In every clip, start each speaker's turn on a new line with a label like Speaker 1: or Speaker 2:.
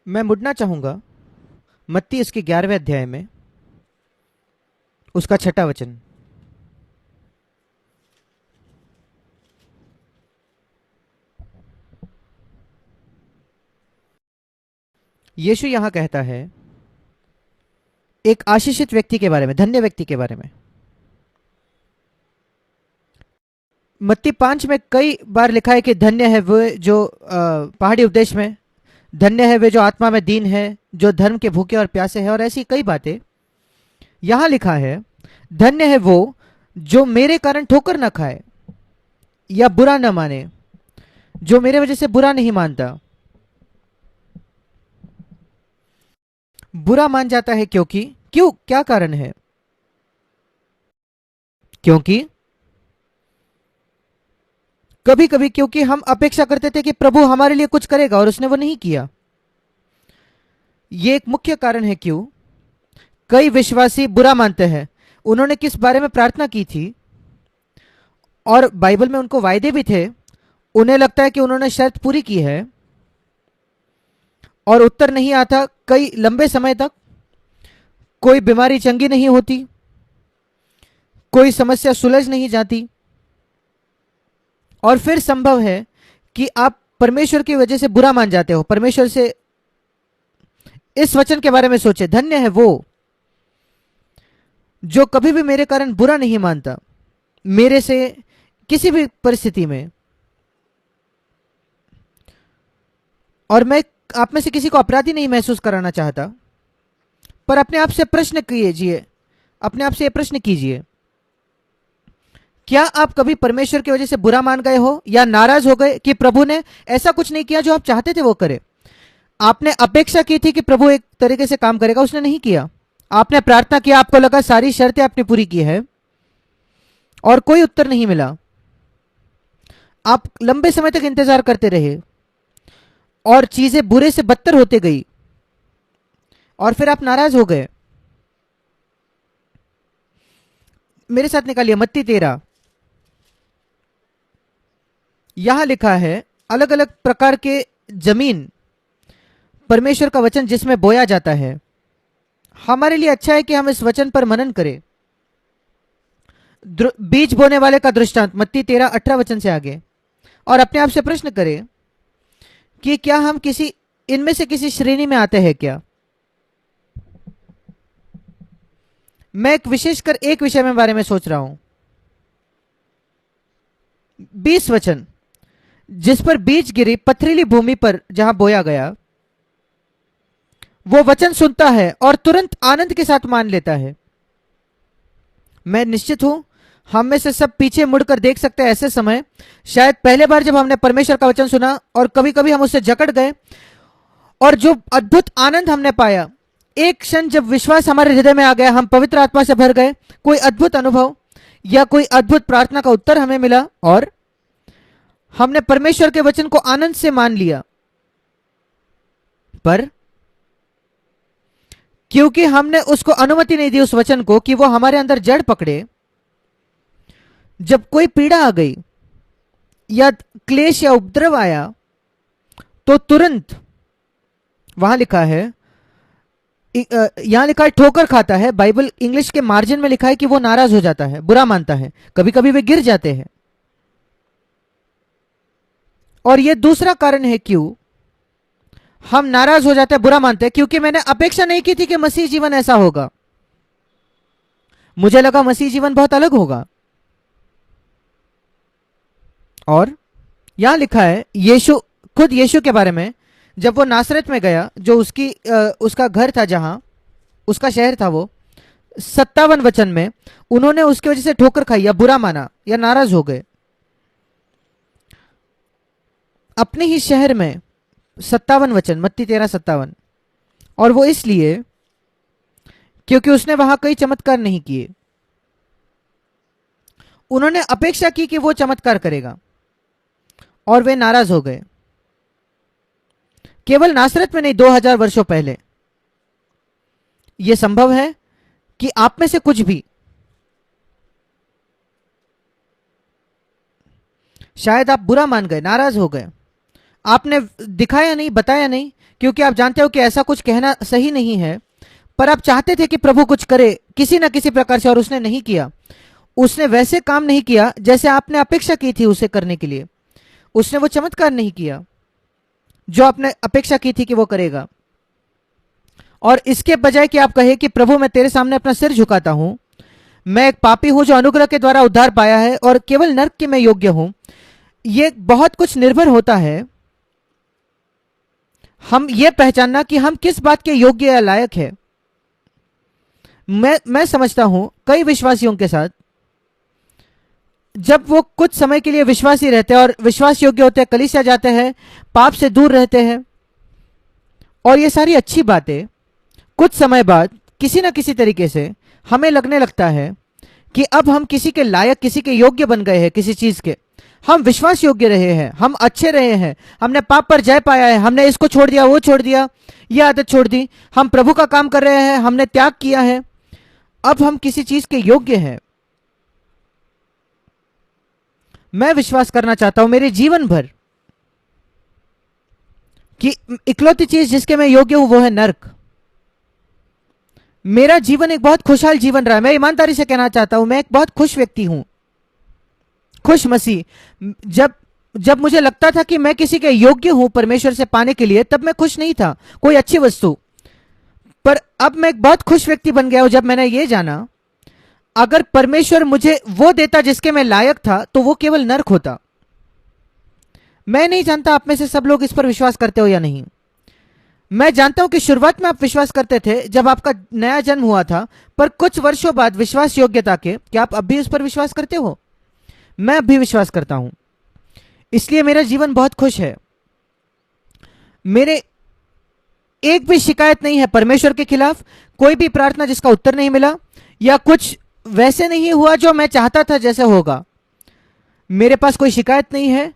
Speaker 1: मैं मुड़ना चाहूंगा मत्ती इसके 11वें अध्याय में, उसका 6वां वचन। यीशु यहां कहता है एक आशीषित व्यक्ति के बारे में, धन्य व्यक्ति के बारे में। मत्ती 5 में कई बार लिखा है कि धन्य है वे जो पहाड़ी उपदेश में, धन्य है वे जो आत्मा में दीन है, जो धर्म के भूखे और प्यासे हैं, और ऐसी कई बातें। यहां लिखा है धन्य है वो जो मेरे कारण ठोकर न खाए या बुरा न माने, जो मेरे वजह से बुरा नहीं मानता। बुरा मान जाता है क्योंकि, क्यों, क्या कारण है? क्योंकि कभी कभी क्योंकि हम अपेक्षा करते थे कि प्रभु हमारे लिए कुछ करेगा और उसने वो नहीं किया। ये एक मुख्य कारण है क्यों कई विश्वासी बुरा मानते हैं। उन्होंने किस बारे में प्रार्थना की थी और बाइबल में उनको वायदे भी थे, उन्हें लगता है कि उन्होंने शर्त पूरी की है और उत्तर नहीं आता कई लंबे समय तक। कोई बीमारी चंगी नहीं होती, कोई समस्या सुलझ नहीं जाती, और फिर संभव है कि आप परमेश्वर की वजह से बुरा मान जाते हो। परमेश्वर से इस वचन के बारे में सोचे, धन्य है वो जो कभी भी मेरे कारण बुरा नहीं मानता, मेरे से किसी भी परिस्थिति में। और मैं आप में से किसी को अपराधी नहीं महसूस कराना चाहता, पर अपने आप से प्रश्न कीजिए, अपने आप से यह प्रश्न कीजिए, क्या आप कभी परमेश्वर की वजह से बुरा मान गए हो या नाराज हो गए कि प्रभु ने ऐसा कुछ नहीं किया जो आप चाहते थे वो करे? आपने अपेक्षा की थी कि प्रभु एक तरीके से काम करेगा, उसने नहीं किया। आपने प्रार्थना किया, आपको लगा सारी शर्तें आपने पूरी की है और कोई उत्तर नहीं मिला। आप लंबे समय तक इंतजार करते रहे और चीजें बुरे से बदतर होते गई और फिर आप नाराज हो गए। मेरे साथ निकालिए मत्ती 13। यहां लिखा है अलग अलग प्रकार के जमीन, परमेश्वर का वचन जिसमें बोया जाता है। हमारे लिए अच्छा है कि हम इस वचन पर मनन करें। बीज बोने वाले का दृष्टांत मत्ती 13:18 वचन से आगे। और अपने आप से प्रश्न करें कि क्या हम किसी इनमें से किसी श्रेणी में आते हैं क्या? मैं एक विशेषकर एक विषय में बारे में सोच रहा हूं। 20 वचन जिस पर बीज गिरी पथरीली भूमि पर जहां बोया गया, वो वचन सुनता है और तुरंत आनंद के साथ मान लेता है। मैं निश्चित हूं हम में से सब पीछे मुड़कर देख सकते हैं ऐसे समय, शायद पहले बार जब हमने परमेश्वर का वचन सुना और कभी कभी हम उससे जकड़ गए, और जो अद्भुत आनंद हमने पाया, एक क्षण जब विश्वास हमारे हृदय में आ गया, हम पवित्र आत्मा से भर गए, कोई अद्भुत अनुभव या कोई अद्भुत प्रार्थना का उत्तर हमें मिला और हमने परमेश्वर के वचन को आनंद से मान लिया। पर क्योंकि हमने उसको अनुमति नहीं दी, उस वचन को, कि वो हमारे अंदर जड़ पकड़े, जब कोई पीड़ा आ गई या क्लेश या उपद्रव आया तो तुरंत, वहां लिखा है, यहां लिखा है ठोकर खाता है। बाइबल इंग्लिश के मार्जिन में लिखा है कि वो नाराज हो जाता है, बुरा मानता है, कभी कभी वे गिर जाते हैं। और यह दूसरा कारण है क्यों हम नाराज हो जाते हैं, बुरा मानते हैं, क्योंकि मैंने अपेक्षा नहीं की थी कि मसीह जीवन ऐसा होगा। मुझे लगा मसीह जीवन बहुत अलग होगा। और यहां लिखा है यीशु, खुद यीशु के बारे में, जब वो नासरत में गया, जो उसका घर था, जहां उसका शहर था, वो 57 वचन में उन्होंने उसकी वजह से ठोकर खाई या बुरा माना या नाराज हो गए। अपने ही शहर में 57 वचन, मत्ती 13:57। और वो इसलिए क्योंकि उसने वहां कई चमत्कार नहीं किए। उन्होंने अपेक्षा की कि वो चमत्कार करेगा और वे नाराज हो गए। केवल नासरत में नहीं, 2000 वर्षों पहले यह संभव है कि आप में से कुछ भी, शायद आप बुरा मान गए, नाराज हो गए, आपने दिखाया नहीं, बताया नहीं, क्योंकि आप जानते हो कि ऐसा कुछ कहना सही नहीं है, पर आप चाहते थे कि प्रभु कुछ करे किसी ना किसी प्रकार से, और उसने नहीं किया। उसने वैसे काम नहीं किया जैसे आपने अपेक्षा की थी उसे करने के लिए। उसने वो चमत्कार नहीं किया जो आपने अपेक्षा की थी कि वो करेगा। और इसके बजाय कि आप कहे कि प्रभु मैं तेरे सामने अपना सिर झुकाता हूं, मैं एक पापी हूं जो अनुग्रह के द्वारा उद्धार पाया है और केवल नर्क के मैं योग्य हूं, ये बहुत कुछ निर्भर होता है हम ये पहचानना कि हम किस बात के योग्य या लायक है। मैं समझता हूं कई विश्वासियों के साथ, जब वो कुछ समय के लिए विश्वासी रहते हैं और विश्वास योग्य होते हैं, कलीसिया जाते हैं, पाप से दूर रहते हैं, और ये सारी अच्छी बातें, कुछ समय बाद किसी ना किसी तरीके से हमें लगने लगता है कि अब हम किसी के लायक, किसी के योग्य बन गए हैं, किसी चीज के हम विश्वास योग्य रहे हैं, हम अच्छे रहे हैं, हमने पाप पर जय पाया है, हमने इसको छोड़ दिया, वो छोड़ दिया, ये आदत छोड़ दी, हम प्रभु का काम कर रहे हैं, हमने त्याग किया है, अब हम किसी चीज के योग्य हैं। मैं विश्वास करना चाहता हूं मेरे जीवन भर कि इकलौती चीज जिसके मैं योग्य हूं वो है नर्क। मेरा जीवन एक बहुत खुशहाल जीवन रहा है, मैं ईमानदारी से कहना चाहता हूं, मैं एक बहुत खुश व्यक्ति हूं, खुश मसीह। जब जब मुझे लगता था कि मैं किसी के योग्य हूं परमेश्वर से पाने के लिए, तब मैं खुश नहीं था कोई अच्छी वस्तु, पर अब मैं एक बहुत खुश व्यक्ति बन गया हूं जब मैंने ये जाना अगर परमेश्वर मुझे वो देता जिसके मैं लायक था तो वो केवल नर्क होता। मैं नहीं जानता आप में से सब लोग इस पर विश्वास करते हो या नहीं। मैं जानता हूं कि शुरुआत में आप विश्वास करते थे जब आपका नया जन्म हुआ था, पर कुछ वर्षों बाद विश्वास योग्यता के, क्या आप अब भी उस पर विश्वास करते हो? मैं अब भी विश्वास करता हूं, इसलिए मेरा जीवन बहुत खुश है। मेरे एक भी शिकायत नहीं है परमेश्वर के खिलाफ, कोई भी प्रार्थना जिसका उत्तर नहीं मिला, या कुछ वैसे नहीं हुआ जो मैं चाहता था जैसे होगा। मेरे पास कोई शिकायत नहीं है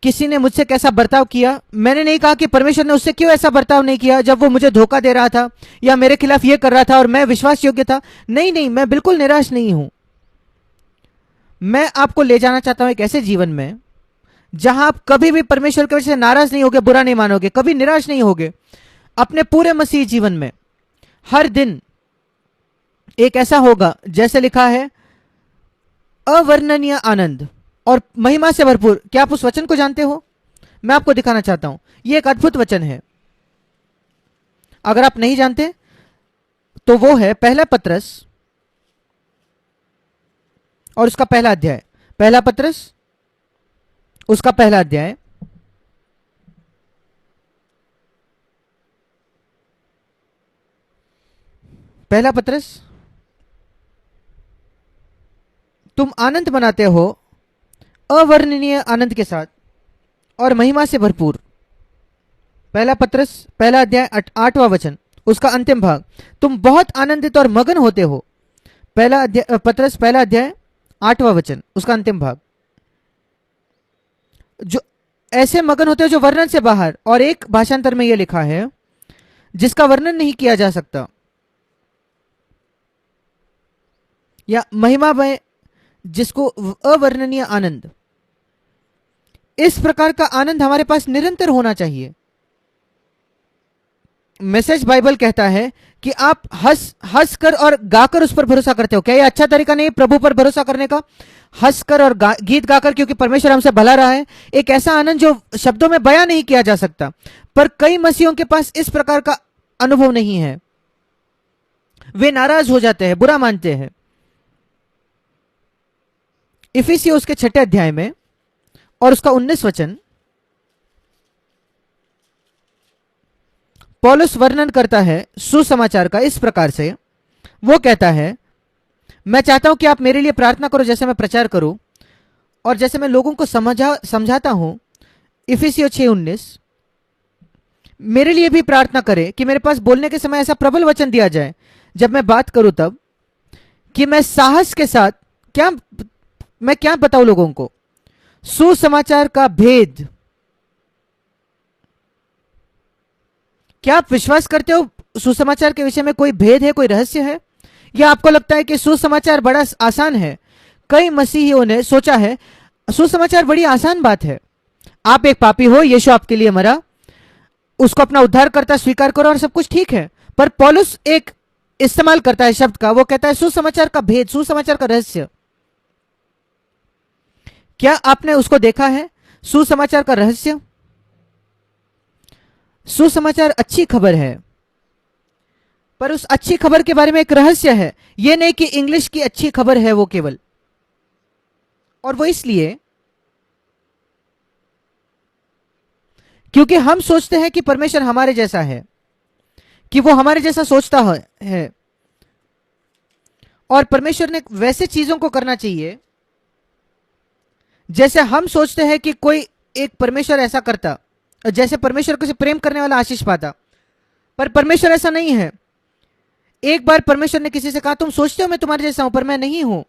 Speaker 1: किसी ने मुझसे कैसा बर्ताव किया। मैंने नहीं कहा कि परमेश्वर ने उससे क्यों ऐसा बर्ताव नहीं किया जब वो मुझे धोखा दे रहा था या मेरे खिलाफ ये कर रहा था और मैं विश्वास योग्य था। नहीं नहीं, मैं बिल्कुल निराश नहीं हूं। मैं आपको ले जाना चाहता हूं एक ऐसे जीवन में जहां आप कभी भी परमेश्वर की वजह से नाराज नहीं होगे, बुरा नहीं मानोगे, कभी निराश नहीं होगे। अपने पूरे मसीह जीवन में हर दिन एक ऐसा होगा जैसे लिखा है, अवर्णनीय आनंद और महिमा से भरपूर। क्या आप उस वचन को जानते हो? मैं आपको दिखाना चाहता हूं, यह एक अद्भुत वचन है। अगर आप नहीं जानते तो वो है पहला पत्रस और उसका पहला अध्याय। पहला पत्रस उसका पहला अध्याय, पहला पत्रस, तुम आनंद मनाते हो अवर्णनीय आनंद के साथ और महिमा से भरपूर। पहला पत्रस पहला अध्याय 8वां वचन, उसका अंतिम भाग, तुम बहुत आनंदित और मगन होते हो। पहला अध्याय, पत्रस पहला अध्याय 8वां वचन, उसका अंतिम भाग, जो ऐसे मगन होते हो जो वर्णन से बाहर। और एक भाषांतर में यह लिखा है जिसका वर्णन नहीं किया जा सकता, या महिमा में जिसको अवर्णनीय आनंद। इस प्रकार का आनंद हमारे पास निरंतर होना चाहिए। मैसेज बाइबल कहता है कि आप हंस कर और गाकर उस पर भरोसा करते हो। क्या यह अच्छा तरीका नहीं प्रभु पर भरोसा करने का? हंसकर और गीत गाकर, क्योंकि परमेश्वर हमसे भला रहा है। एक ऐसा आनंद जो शब्दों में बयां नहीं किया जा सकता, पर कई मसीहों के पास इस प्रकार का अनुभव नहीं है। वे नाराज हो जाते हैं, बुरा मानते हैं। इफिसियों उसके 6 अध्याय में और उसका 19 वचन, पौलुस वर्णन करता है सुसमाचार का इस प्रकार से। वो कहता है, मैं चाहता हूं कि आप मेरे लिए प्रार्थना करो जैसे मैं प्रचार करूं और जैसे मैं लोगों को समझाता हूं। इफिसियों 6:19, मेरे लिए भी प्रार्थना करें कि मेरे पास बोलने के समय ऐसा प्रबल वचन दिया जाए जब मैं बात करूं तब, कि मैं साहस के साथ क्या बताऊं लोगों को सुसमाचार का भेद। क्या आप विश्वास करते हो सुसमाचार के विषय में कोई भेद है, कोई रहस्य है, या आपको लगता है कि सुसमाचार बड़ा आसान है? कई मसीहियों ने सोचा है सुसमाचार बड़ी आसान बात है, आप एक पापी हो, यीशु आपके लिए मरा, उसको अपना उद्धारकर्ता स्वीकार करो और सब कुछ ठीक है। पर पौलुस एक इस्तेमाल करता है शब्द का, वो कहता है सुसमाचार का भेद, सुसमाचार का रहस्य। क्या आपने उसको देखा है, सुसमाचार का रहस्य? सुसमाचार अच्छी खबर है, पर उस अच्छी खबर के बारे में एक रहस्य है। यह नहीं कि इंग्लिश की अच्छी खबर है वो केवल, और वो इसलिए क्योंकि हम सोचते हैं कि परमेश्वर हमारे जैसा है, कि वो हमारे जैसा सोचता है, और परमेश्वर ने वैसे चीजों को करना चाहिए जैसे हम सोचते हैं कि कोई एक परमेश्वर ऐसा करता, जैसे परमेश्वर को से प्रेम करने वाला आशीष पाता। पर परमेश्वर ऐसा नहीं है। एक बार परमेश्वर ने किसी से कहा, तुम सोचते हो मैं तुम्हारे जैसा हूं, पर मैं नहीं हूं।